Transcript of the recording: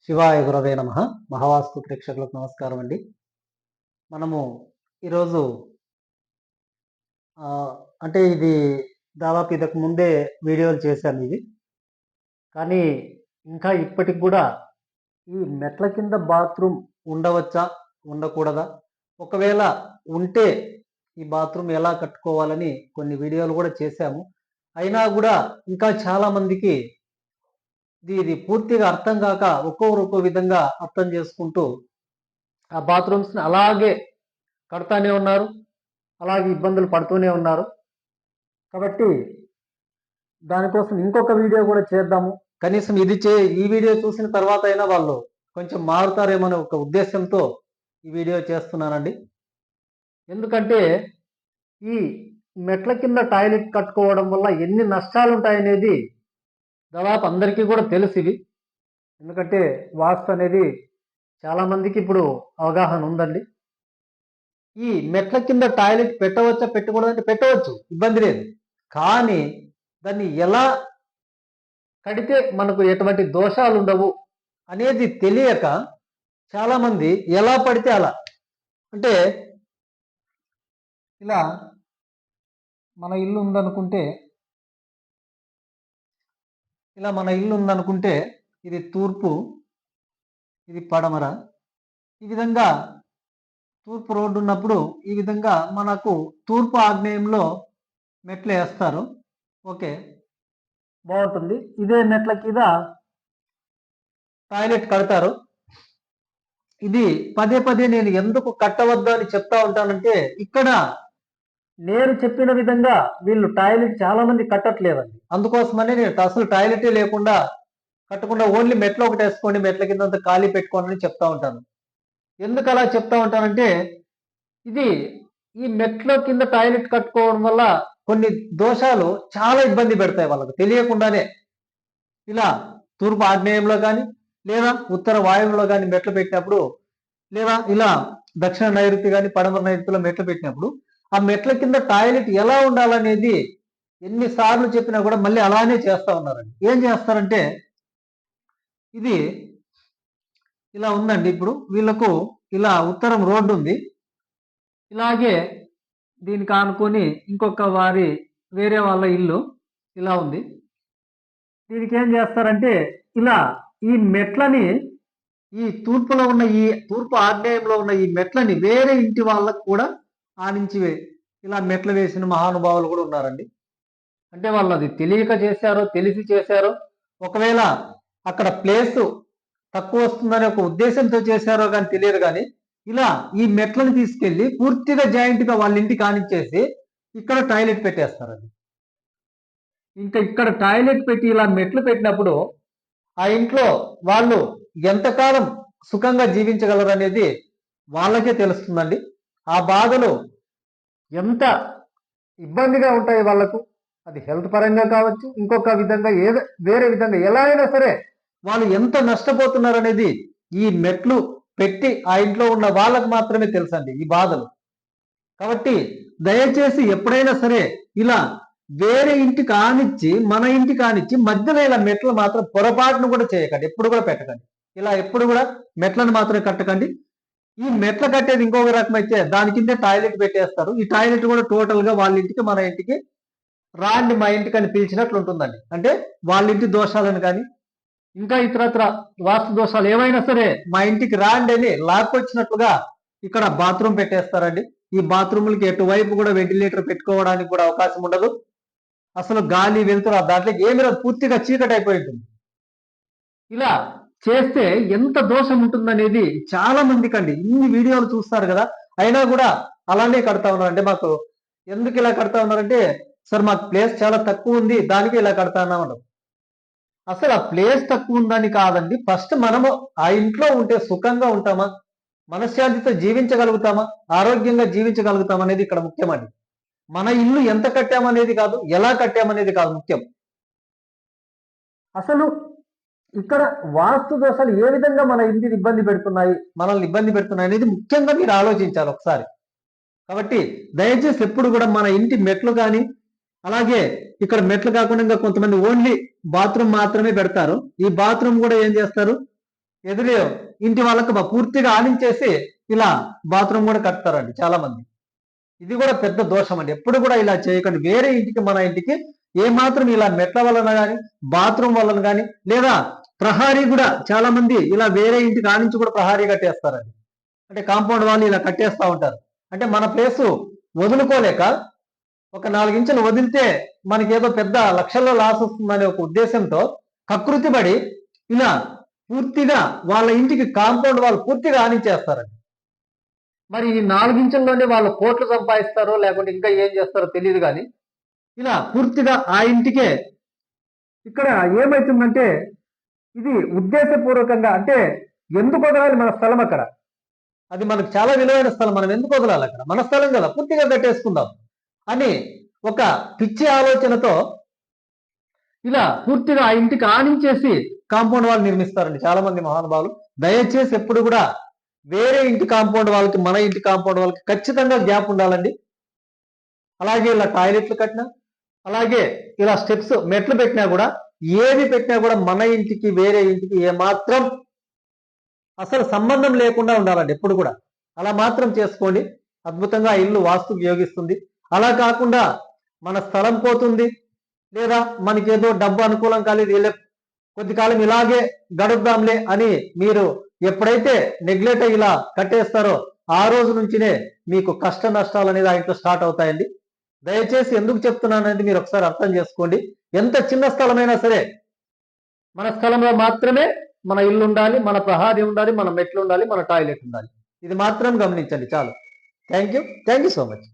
శివాయ గురవే నమః. మహావాస్తు ప్రేక్షకులకు నమస్కారం అండి. మనము ఈరోజు అంటే ఇది దాదాపు ఇదకు ముందే వీడియోలు చేశాను ఇవి. కానీ ఇంకా ఇప్పటికి కూడా ఈ మెట్ల కింద బాత్రూమ్ ఉండవచ్చా? ఉండకూడదా? ఒకవేళ ఉంటే ఈ బాత్రూమ్ ఎలా కట్టుకోవాలని కొన్ని వీడియోలు కూడా చేశాము. అయినా కూడా ఇంకా చాలా మందికి ఇది పూర్తిగా అర్థం కాక ఒక్కొక్కరు ఒక్కో విధంగా అర్థం చేసుకుంటూ ఆ బాత్రూమ్స్ని అలాగే కడతానే ఉన్నారు, అలాగే ఇబ్బందులు పడుతూనే ఉన్నారు. కాబట్టి దానికోసం ఇంకొక వీడియో కూడా చేద్దాము. కనీసం ఈ వీడియో చూసిన తర్వాత అయినా వాళ్ళు కొంచెం మారుతారేమో అనే ఒక ఉద్దేశంతో ఈ వీడియో చేస్తున్నానండి. ఎందుకంటే ఈ మెట్ల కింద టాయిలెట్ కట్టుకోవడం వల్ల ఎన్ని నష్టాలు ఉంటాయనేది దాదాపు అందరికీ కూడా తెలుసు ఇవి. ఎందుకంటే వాస్తు అనేది చాలామందికి ఇప్పుడు అవగాహన ఉందండి. ఈ మెట్ల కింద టాయిలెట్ పెట్టవచ్చా పెట్టకూడదంటే పెట్టవచ్చు, ఇబ్బంది లేదు. కానీ దాన్ని ఎలా కడితే మనకు ఎటువంటి దోషాలు ఉండవు అనేది తెలియక చాలామంది ఎలా పడితే అలా, అంటే ఇలా మన ఇల్లు ఉందనుకుంటే ఇది తూర్పు, ఇది పడమర, ఈ విధంగా తూర్పు రోడ్డు ఉన్నప్పుడు ఈ విధంగా మనకు తూర్పు ఆగ్నేయంలో మెట్లు వేస్తారు. ఓకే, బాగుంటుంది. ఇదే మెట్ల కింద టాయిలెట్ కడతారు. ఇది పదే పదే నేను ఎందుకు కట్టవద్దు అని చెప్తా ఉంటానంటే, ఇక్కడ నేను చెప్పిన విధంగా వీళ్ళు టాయిలెట్ చాలా మంది కట్టట్లేదండి. అందుకోసమనే నేను అసలు టాయిలెటే లేకుండా కట్టకుండా ఓన్లీ మెట్లు ఒకటి వేసుకోండి, మెట్ల కింద ఖాళీ పెట్టుకోండి అని చెప్తా ఉంటాను. ఎందుకు అలా చెప్తా ఉంటానంటే, ఇది ఈ మెట్ల కింద టాయిలెట్ కట్టుకోవడం వల్ల కొన్ని దోషాలు చాలా ఇబ్బంది పెడతాయి వాళ్ళకు తెలియకుండానే. ఇలా తూర్పు ఆగ్నేయంలో కానీ లేదా ఉత్తర వాయువులో కానీ మెట్లు పెట్టినప్పుడు, లేదా ఇలా దక్షిణ నైరుతి కానీ పడమర నైరుతిలో మెట్లు పెట్టినప్పుడు ఆ మెట్ల కింద టాయిలెట్ ఎలా ఉండాలనేది ఎన్నిసార్లు చెప్పినా కూడా మళ్ళీ అలానే చేస్తూ ఉన్నారండి. ఏం చేస్తారంటే, ఇది ఇలా ఉందండి. ఇప్పుడు వీళ్ళకు ఇలా ఉత్తరం రోడ్డు ఉంది, ఇలాగే దీనికి ఆనుకొని ఇంకొక వేరే వాళ్ళ ఇల్లు ఇలా ఉంది. దీనికి ఏం చేస్తారంటే, ఇలా ఈ మెట్లని ఈ తూర్పులో ఉన్న ఈ తూర్పు ఆగ్నేయంలో ఉన్న ఈ మెట్లని వేరే ఇంటి వాళ్ళకు కూడా ఆనించి ఇలా మెట్లు వేసిన మహానుభావులు కూడా ఉన్నారండి. అంటే వాళ్ళు అది తెలియక చేశారో తెలిసి చేశారో, ఒకవేళ అక్కడ ప్లేస్ తక్కువ వస్తుందనే ఒక ఉద్దేశంతో చేశారో కానీ తెలియదు. కానీ ఇలా ఈ మెట్లను తీసుకెళ్లి పూర్తిగా జాయింట్గా వాళ్ళ ఇంటికి ఆనిచ్చేసి ఇక్కడ టాయిలెట్ పెట్టేస్తారండి. ఇంకా ఇక్కడ టాయిలెట్ పెట్టి ఇలా మెట్లు పెట్టినప్పుడు ఆ ఇంట్లో వాళ్ళు ఎంతకాలం సుఖంగా జీవించగలరు అనేది వాళ్ళకే తెలుస్తుందండి. ఆ బాధలు ఎంత ఇబ్బందిగా ఉంటాయి వాళ్ళకు, అది హెల్త్ పరంగా కావచ్చు, ఇంకొక విధంగా వేరే విధంగా ఎలా అయినా సరే వాళ్ళు ఎంత నష్టపోతున్నారు అనేది ఈ మెట్లు పెట్టి ఆ ఇంట్లో ఉన్న వాళ్ళకు మాత్రమే తెలుసండి ఈ బాధలు. కాబట్టి దయచేసి ఎప్పుడైనా సరే ఇలా వేరే ఇంటి కానిచ్చి మన ఇంటి కానిచ్చి మధ్యలో ఇలా మెట్లు మాత్రం పొరపాటును కూడా చేయకండి, ఎప్పుడు కూడా పెట్టకండి. ఇలా ఎప్పుడు కూడా మెట్లను మాత్రం కట్టకండి. ఈ మెట్ల కట్టేది ఇంకొక రకం అయితే దాని కిందే టాయిలెట్ పెట్టేస్తారు. ఈ టాయిలెట్ కూడా టోటల్ గా వాళ్ళ ఇంటికి మన ఇంటికి రాండి మా ఇంటికి అని పిలిచినట్లు ఉంటుందండి. అంటే వాళ్ళ ఇంటి దోషాలను కానీ ఇంకా ఇతరత్ర వాస్తు దోషాలు ఏవైనా సరే మా ఇంటికి రాండి అని లాక్కొచ్చినట్లుగా ఇక్కడ బాత్రూమ్ పెట్టేస్తారండి. ఈ బాత్రూములకి ఎటువైపు కూడా వెంటిలేటర్ పెట్టుకోవడానికి కూడా అవకాశం ఉండదు. అసలు గాలి వెళ్తురు దాంట్లో ఏమి రాదు, పూర్తిగా చీకటి అయిపోయి ఉంటుంది. ఇలా చేస్తే ఎంత దోషం ఉంటుందనేది చాలా మందికి అండి, ఇన్ని వీడియోలు చూస్తారు కదా, అయినా కూడా అలానే కడతా ఉన్నారు. అంటే మాకు ఎందుకు ఇలా కడతా ఉన్నారంటే, సార్ మాకు ప్లేస్ చాలా తక్కువ ఉంది దానికి ఇలా కడతా ఉన్నాం. అసలు ఆ ప్లేస్ తక్కువ ఉందని కాదండి, ఫస్ట్ మనము ఆ ఇంట్లో ఉంటే సుఖంగా ఉంటామా, మనశ్శాంతితో జీవించగలుగుతామా, ఆరోగ్యంగా జీవించగలుగుతామా అనేది ఇక్కడ ముఖ్యమండి. మన ఇల్లు ఎంత కట్టామనేది కాదు, ఎలా కట్టామనేది కాదు ముఖ్యం. అసలు ఇక్కడ వాస్తు దోషాలు ఏ విధంగా మన ఇంటిని మనల్ని ఇబ్బంది పెడుతున్నాయి అనేది ముఖ్యంగా మీరు ఆలోచించాలి ఒకసారి. కాబట్టి దయచేసి ఎప్పుడు కూడా మన ఇంటి మెట్లు కానీ, అలాగే ఇక్కడ మెట్లు కాకుండా కొంతమంది ఓన్లీ బాత్రూమ్ మాత్రమే పెడతారు. ఈ బాత్రూమ్ కూడా ఏం చేస్తారు, ఎదురు ఇంటి వాళ్ళకు పూర్తిగా ఆనించేసి ఇలా బాత్రూమ్ కూడా కడతారండి చాలా మంది. ఇది కూడా పెద్ద దోషం అండి. ఎప్పుడు కూడా ఇలా చేయకండి. వేరే ఇంటికి మన ఇంటికి ఏమాత్రం ఇలా మెట్ల వలన కానీ బాత్రూమ్ వలన కానీ లేదా ప్రహారీ కూడా చాలా మంది ఇలా వేరే ఇంటికి ఆనించి కూడా ప్రహారీ కట్టేస్తారండి. అంటే కాంపౌండ్ వాళ్ళు ఇలా కట్టేస్తూ ఉంటారు. అంటే మన ప్లేసు వదులుకోలేక ఒక 4 ఇంచులు వదిలితే మనకి ఏదో పెద్ద లక్షల్లో లాస్ వస్తుందనే ఒక ఉద్దేశంతో కకృతి పడి ఇలా పూర్తిగా వాళ్ళ ఇంటికి కాంపౌండ్ వాళ్ళు పూర్తిగా ఆనించేస్తారండి. మరి ఈ 4 ఇంచుల్లోనే వాళ్ళు కోట్లు సంపాదిస్తారో లేకుంటే ఇంకా ఏం చేస్తారో తెలియదు కానీ ఇలా పూర్తిగా ఆ ఇంటికే ఇక్కడ ఏమవుతుందంటే ఇది ఉద్దేశపూర్వకంగా అంటే ఎందుకు వదలాలి మన స్థలం అక్కడ? అది మనకు చాలా విలువైన స్థలం, మనం ఎందుకు వదలాలి అక్కడ? మన స్థలం కదా, పూర్తిగా కట్టేసుకుందాం అని ఒక పిచ్చి ఆలోచనతో ఇలా పూర్తిగా ఆ ఇంటికి ఆనించేసి కాంపౌండ్ వాళ్ళు నిర్మిస్తారండి చాలా మంది మహానుభావులు. దయచేసి ఎప్పుడు కూడా వేరే ఇంటి కాంపౌండ్ వాళ్ళకి మన ఇంటి కాంపౌండ్ వాళ్ళకి ఖచ్చితంగా గ్యాప్ ఉండాలండి. అలాగే ఇలా టాయిలెట్లు కట్టినా అలాగే ఇలా స్టెప్స్ మెట్లు పెట్టినా కూడా ఏది పెట్టినా కూడా మన ఇంటికి వేరే ఇంటికి ఏమాత్రం అసలు సంబంధం లేకుండా ఉండాలండి ఎప్పుడు కూడా. అలా మాత్రం చేసుకోండి, అద్భుతంగా ఇల్లు వాస్తుకు యోగిస్తుంది. అలా కాకుండా మన స్థలం పోతుంది లేదా మనకేదో డబ్బు అనుకూలం కాలేదు కొద్ది కాలం ఇలాగే గడుపుదాంలే అని మీరు ఎప్పుడైతే నెగ్లెక్ట్ అయ్యి ఇలా కట్టేస్తారో ఆ రోజు నుంచినే మీకు కష్ట నష్టాలు అనేది ఆ ఇంట్లో స్టార్ట్ అవుతాయండి. దయచేసి ఎందుకు చెప్తున్నాను అనేది మీరు ఒకసారి అర్థం చేసుకోండి. ఎంత చిన్న స్థలమైనా సరే మన స్థలంలో మాత్రమే మన ఇల్లు ఉండాలి, మన ప్రహారీ ఉండాలి, మన మెట్లు ఉండాలి, మన టాయిలెట్ ఉండాలి. ఇది మాత్రం గమనించండి చాలు. Thank you so much.